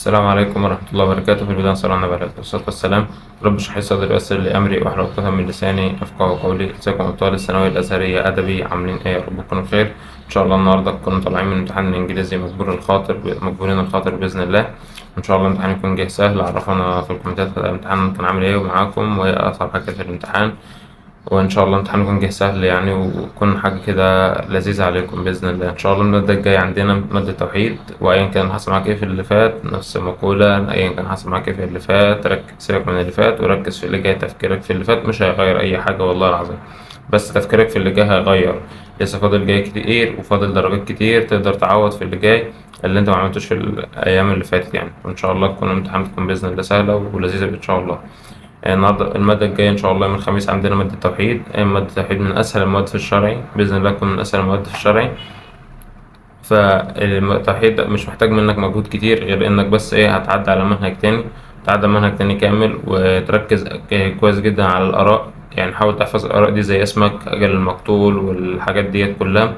السلام عليكم ورحمة الله وبركاته. في البداية صلى الله عليه والصلاة والسلام. رب اشرح لي صدري ويسر لي أمري واحلل عقدة من لساني يفقهوا قولي. ازيكم أبطال الثانوية الأزهرية أدبي، عاملين إيه؟ يا رب تكونوا بخير. إن شاء الله النهاردة كنا طالعين من امتحان الإنجليزي مجبورين الخاطر بإذن الله. إن شاء الله الامتحان يكون جه سهل. عرفونا في الكومنتات الامتحان كان عامل إيه ومعاكم، وإيه أصعب حاجة في الامتحان. وإن شاء الله الامتحان يكون جه سهل يعني، ويكون حاجة كده لذيذة عليكم بإذن الله. إن شاء الله المادة الجاية عندنا مادة توحيد، وأيا كان حصل معاك إيه في اللي فات نفس المقولة، أيا كان حصل معاك إيه في اللي فات ركز، سيبك من اللي فات وركز في اللي جاي. تفكيرك في اللي فات مش هيغير أي حاجة والله العظيم، بس تفكيرك في اللي جاي هيغير. لسه فاضل جاي كتير وفاضل درجات كتير تقدر تعوض في اللي جاي اللي انت ما عملتوش في الأيام اللي فاتت يعني. وإن شاء الله تكون الامتحاناتكم بإذن الله سهلة ولذيذة إن شاء الله. النهارده المادة الجاية إن شاء الله يوم الخميس عندنا مادة توحيد. مادة التوحيد من أسهل المواد في الشرعي بإذن الله، تكون من أسهل المواد في الشرعي. فالتوحيد مش محتاج منك مجهود كتير غير إنك بس هتعدي على منهج تاني، تعدي منهج تاني كامل وتركز كويس جدا على الآراء. يعني حاول تحفظ الآراء دي زي اسمك أجل المقتول والحاجات ديت كلها.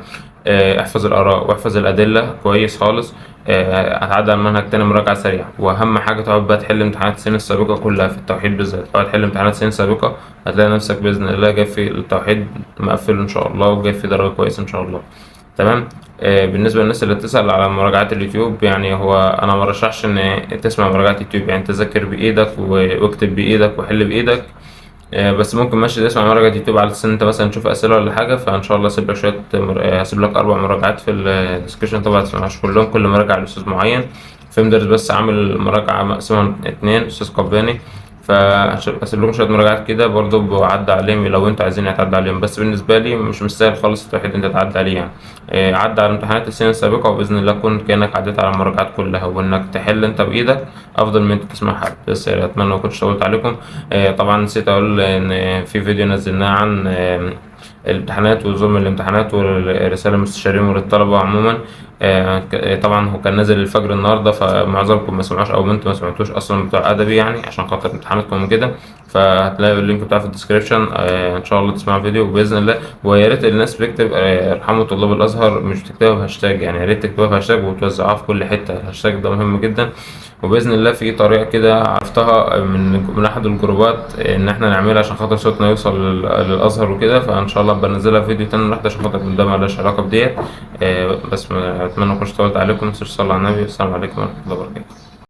احفظ الآراء واحفظ الأدلة كويس خالص. هتعدي على المنهج تاني مراجعة سريعة. وأهم حاجة تقعد بقى تحل امتحانات السنين السابقة كلها في التوحيد بالذات. تقعد تحل امتحانات السنين السابقة، هتلاقي نفسك بإذن الله جاي في التوحيد مقفل إن شاء الله، وجاي في درجة كويسة إن شاء الله. تمام. بالنسبة للناس اللي بتسأل على مراجعات اليوتيوب، يعني هو أنا مرشحش إن تسمع مراجعات يوتيوب. يعني تذاكر بإيدك واكتب بإيدك وحل بإيدك. بس ممكن ماشي تسمع مراجعة يوتيوب على أساس إن أنت مثلا تشوف أسئلة ولا حاجة. فإن شاء الله هسيب لك هسيب لك 4 مراجعات في الديسكربشن. طبعا متسمعش كلهم، كل مراجعة لأستاذ معين. في مدرس بس عامل مراجعة مقسمة 2، أستاذ قباني. فهسيب لكم شوية مراجعات كده برضه بعدي عليهم لو انتوا عايزين تعدي عليهم. بس بالنسبة لي مش مستاهل خالص التوحيد انت تعدي عليه يعني. عدى على امتحانات السنة السابقة وبإذن الله تكون كأنك عديت على المراجعات كلها، وإنك تحل انت بإيدك أفضل من انت تسمع حد. بس أتمنى ما كنتش طولت عليكم. طبعا نسيت أقول إن في فيديو نزلناه عن الامتحانات وظلم الامتحانات والرسالة للمستشارين وللطلبة عموما. طبعا هو كان نازل الفجر النهارده، فمعظمكم ما سمعوش او انتوا ما سمعتوش اصلا بتوع ادبي يعني عشان خاطر امتحاناتكم وكده. فهتلاقي اللينك بتاعه في الديسكربشن. ان شاء الله تسمعوا الفيديو باذن الله. ويا ريت الناس بتكتب ارحموا طلاب الازهر، مش بتكتبها بهاشتاج يعني. يا ريت تكتبها بهاشتاج وتوزعوها في كل حته. الهاشتاج ده مهم جدا. وباذن الله في طريقه كده عرفتها من احد الجروبات ان احنا نعملها عشان خاطر صوتنا يوصل للازهر وكده. فان شاء الله بنزلها فيديو تاني لوحده عشان خاطر ده مالهاش علاقه بديت. بس اتمنى ما اكونش طولت عليكم. تصلوا على النبي. والسلام عليكم ورحمه الله وبركاته.